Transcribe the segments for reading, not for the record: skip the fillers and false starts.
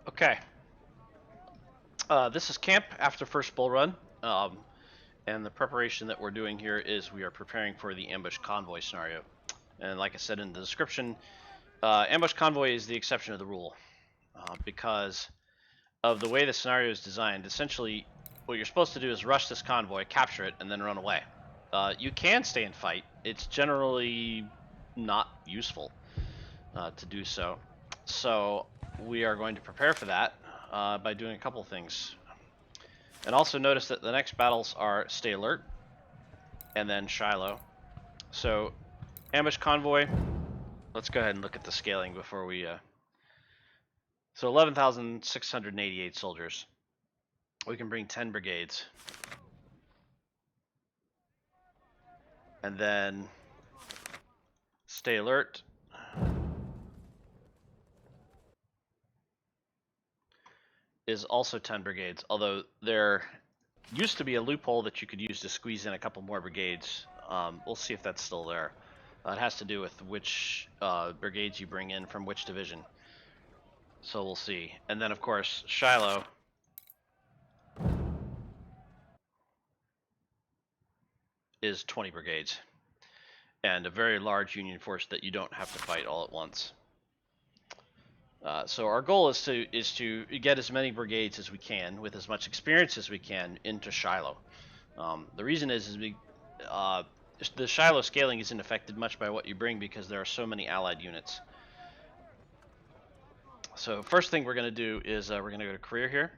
Okay. This is camp after first bull run, and the preparation that we're doing here is we are preparing for the ambush convoy scenario. And like I said in the description, ambush convoy is the exception of the rule because of the way the scenario is designed. Essentially, what you're supposed to do is rush this convoy, capture it, and then run away. You can stay and fight. It's generally not useful to do so. So we are going to prepare for that by doing a couple things. And also notice that the next battles are Stay Alert and then Shiloh. So Ambush Convoy, let's go ahead and look at the scaling before we... So 11,688 soldiers. We can bring 10 brigades. And then Stay Alert. Is also 10 brigades, although there used to be a loophole that you could use to squeeze in a couple more brigades. We'll see if that's still there. It has to do with which brigades you bring in from which division. So we'll see. And then, of course, Shiloh is 20 brigades. And a very large Union force that you don't have to fight all at once. So our goal is to get as many brigades as we can, with as much experience as we can, into Shiloh. The reason is the Shiloh scaling isn't affected much by what you bring because there are so many allied units. So first thing we're going to do is we're going to go to career here,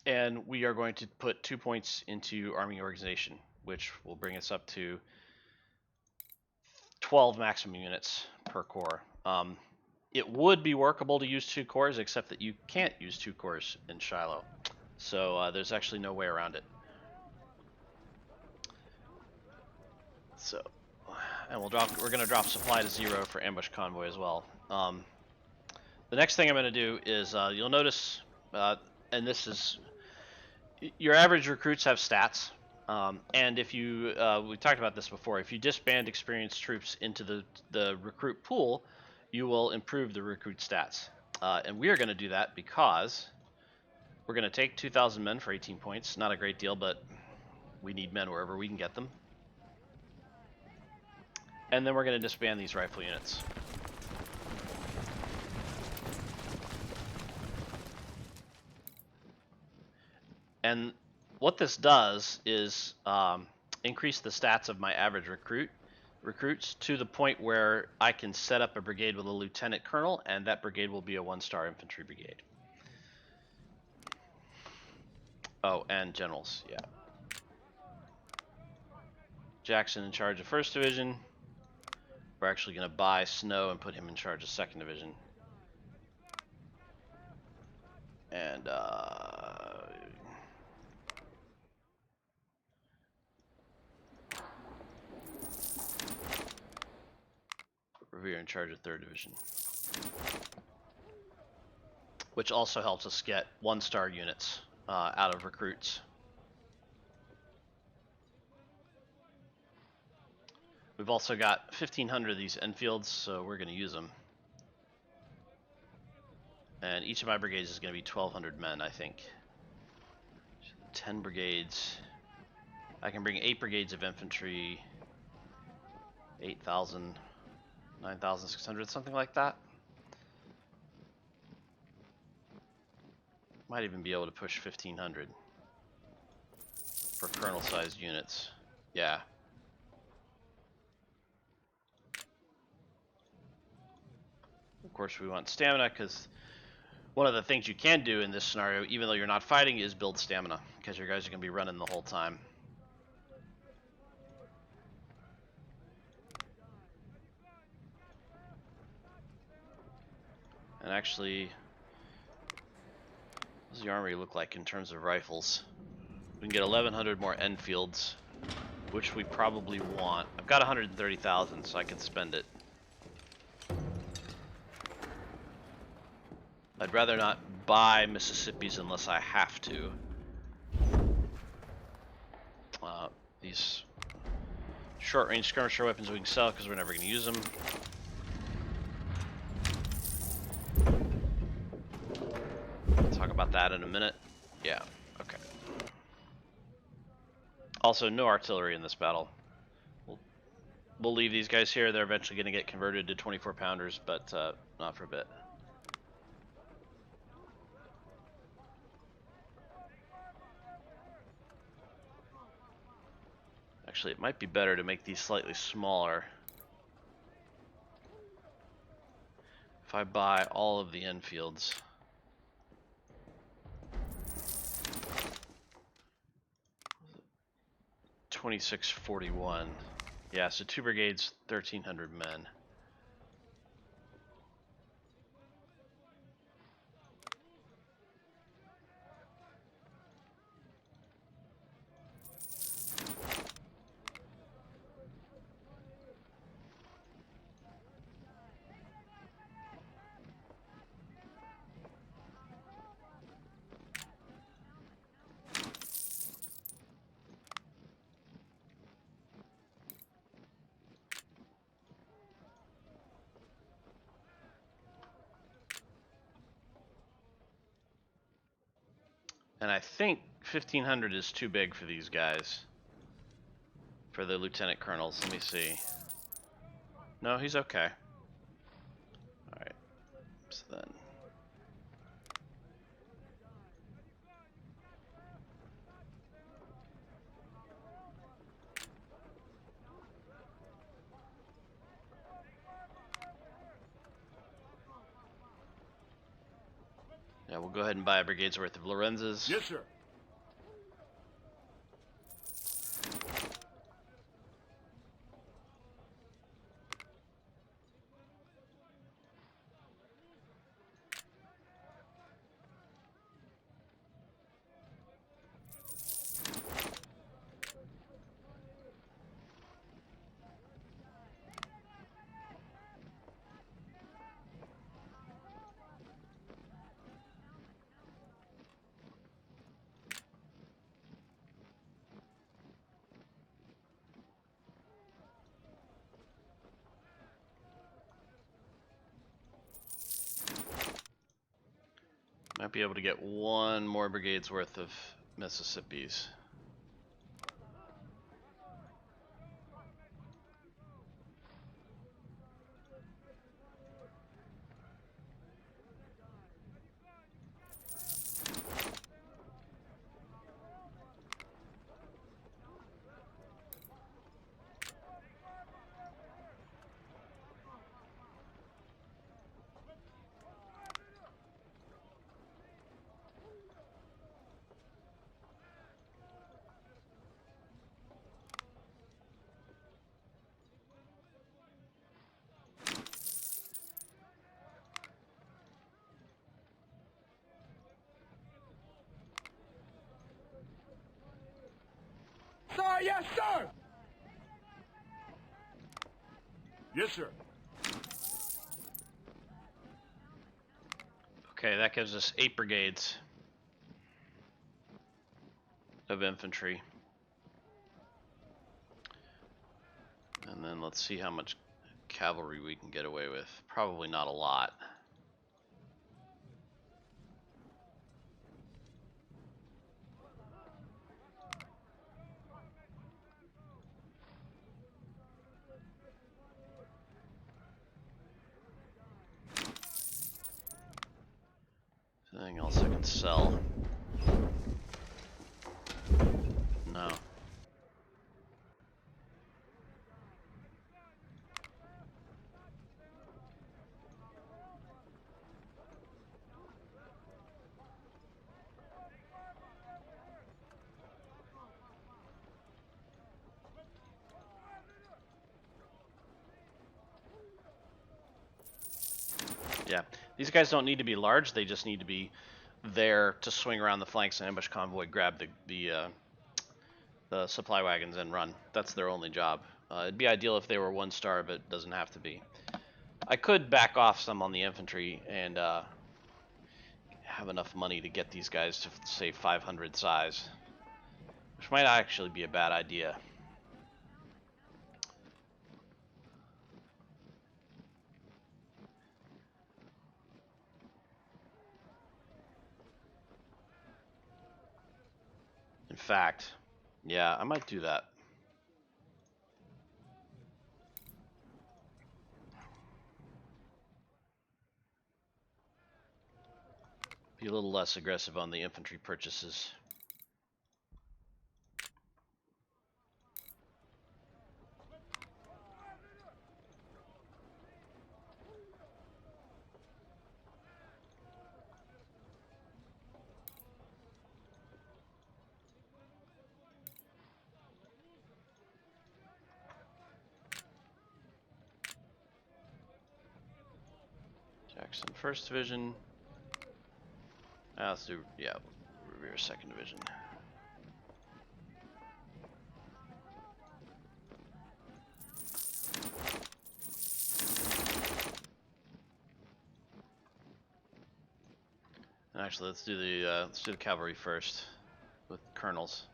and we are going to put 2 points into army organization, which will bring us up to 12 maximum units per corps. It would be workable to use 2 corps, except that you can't use 2 corps in Shiloh. So there's actually no way around it. So, and we're going to drop supply to 0 for ambush convoy as well. The next thing I'm going to do is you'll notice, and this is your average recruits have stats, and if you we talked about this before, if you disband experienced troops into the recruit pool, you will improve the recruit stats. And we are going to do that because we're going to take 2,000 men for 18 points. Not a great deal, but we need men wherever we can get them. And then we're going to disband these rifle units. And what this does is increase the stats of my average recruits to the point where I can set up a brigade with a lieutenant colonel, and that brigade will be a 1-star infantry brigade. Oh, and generals, yeah. Jackson in charge of 1st Division. We're actually going to buy Snow and put him in charge of 2nd Division. And Revere in charge of 3rd Division. Which also helps us get 1-star units out of recruits. We've also got 1,500 of these Enfields, so we're going to use them. And each of my brigades is going to be 1,200 men, I think. 10 brigades. I can bring 8 brigades of infantry. 8,000, 9,600, something like that. Might even be able to push 1,500 for colonel-sized units. Yeah. Of course, we want stamina, because one of the things you can do in this scenario, even though you're not fighting, is build stamina, because your guys are going to be running the whole time. And actually, what does the armory look like in terms of rifles? We can get 1,100 more Enfields, which we probably want. I've got 130,000, so I can spend it. I'd rather not buy Mississippis unless I have to. These short-range skirmisher weapons we can sell because we're never going to use them. that in a minute. Yeah, okay. Also, no artillery in this battle. We'll leave these guys here. They're eventually going to get converted to 24 pounders, but not for a bit. Actually, it might be better to make these slightly smaller. If I buy all of the Enfields. $2641. Yeah, so 2 brigades, 1,300 men. And I think 1,500 is too big for these guys. For the lieutenant colonels. Let me see. No, he's okay. Alright. So then. Yeah, we'll go ahead and buy a brigade's worth of Lorenzas. Yes, sir. Might be able to get one more brigade's worth of Mississippis. Sir, yes, sir. Yes, sir. Okay, that gives us 8 brigades of infantry. And then let's see how much cavalry we can get away with. Probably not a lot. Anything else I can sell? No. Yeah, these guys don't need to be large. They just need to be there to swing around the flanks and ambush convoy, grab the supply wagons and run. That's their only job. It'd be ideal if they were 1 star, but it doesn't have to be. I could back off some on the infantry and have enough money to get these guys to say 500 size, which might actually be a bad idea. fact, yeah, I might do that. Be a little less aggressive on the infantry purchases. Jackson 1st Division. Let's do, yeah, Revere 2nd Division. And actually, let's do the cavalry first with colonels.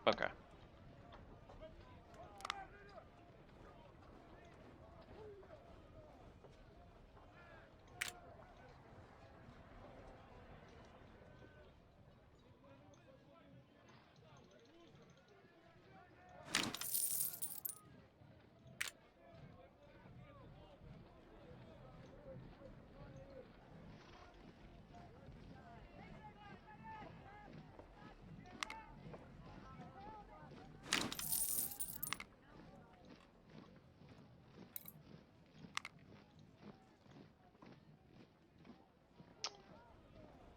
Okay.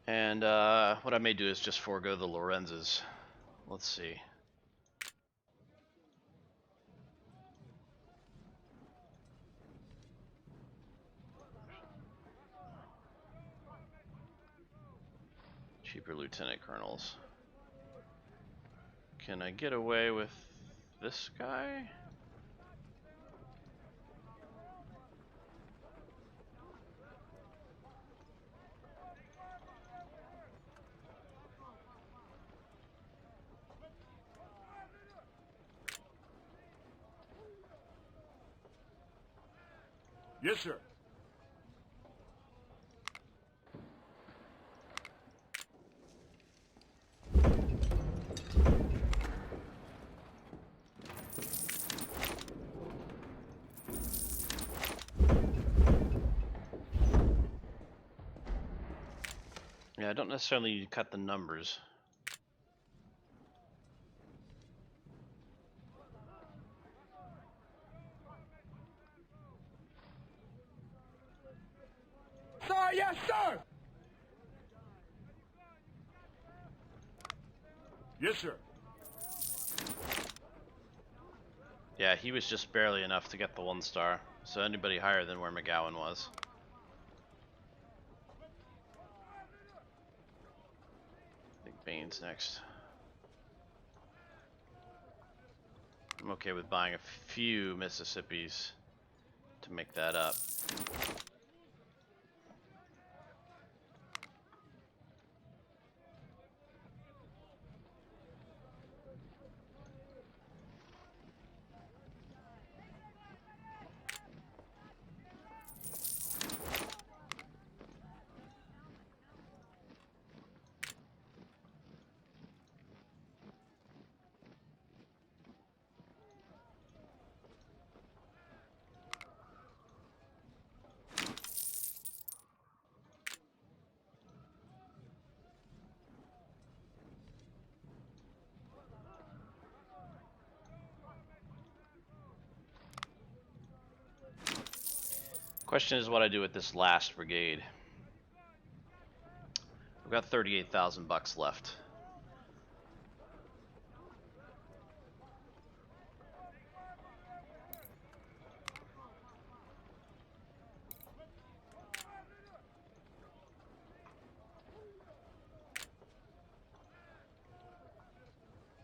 And what I may do is just forego the Lorenzes. Let's see. Cheaper lieutenant colonels. Can I get away with this guy? Yes, sir. Yeah, I don't necessarily need to cut the numbers. Sir, yes, sir. Yes, sir. Yeah, he was just barely enough to get the 1-star. So anybody higher than where McGowan was. I think Bane's next. I'm okay with buying a few Mississippis to make that up. Question is what I do with this last brigade. I've got 38,000 bucks left.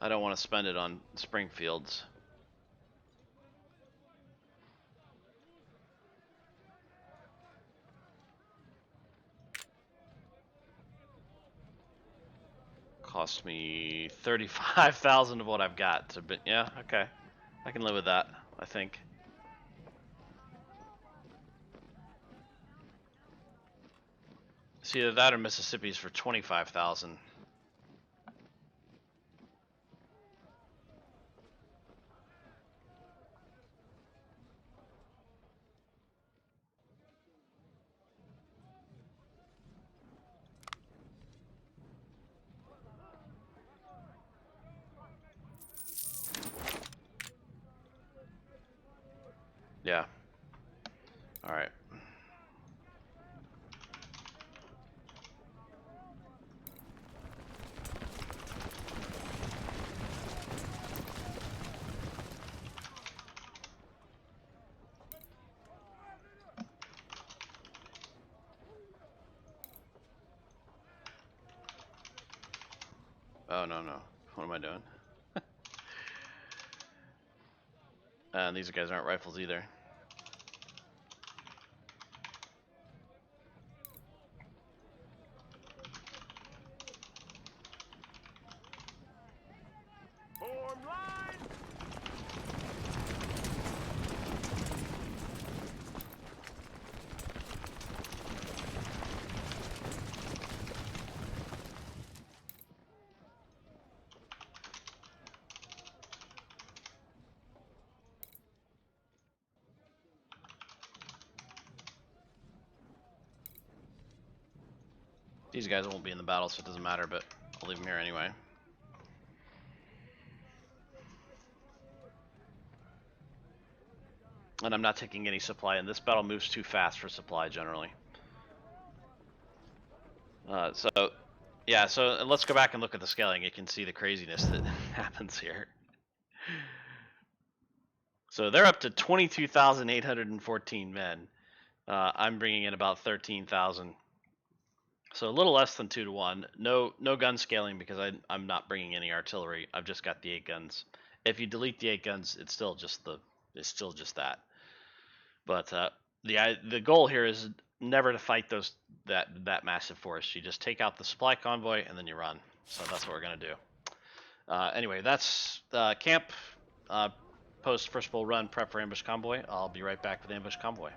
I don't want to spend it on Springfields. Cost me 35,000 of what I've got to be, yeah, okay. I can live with that, I think. It's either that or Mississippi's for 25,000. Yeah. All right. Oh, no, no. What am I doing? And these guys aren't rifles either. Form line! These guys won't be in the battle, so it doesn't matter, but I'll leave them here anyway. And I'm not taking any supply, and this battle moves too fast for supply generally. Yeah, so let's go back and look at the scaling. You can see the craziness that happens here. So they're up to 22,814 men. I'm bringing in about 13,000. So a little less than 2 to 1. No gun scaling because I'm not bringing any artillery. I've just got the 8 guns. If you delete the 8 guns, it's still just that. But the goal here is never to fight that massive force. You just take out the supply convoy and then you run. So that's what we're gonna do. Anyway, that's camp. Post first bull run, prep for ambush convoy. I'll be right back with ambush convoy.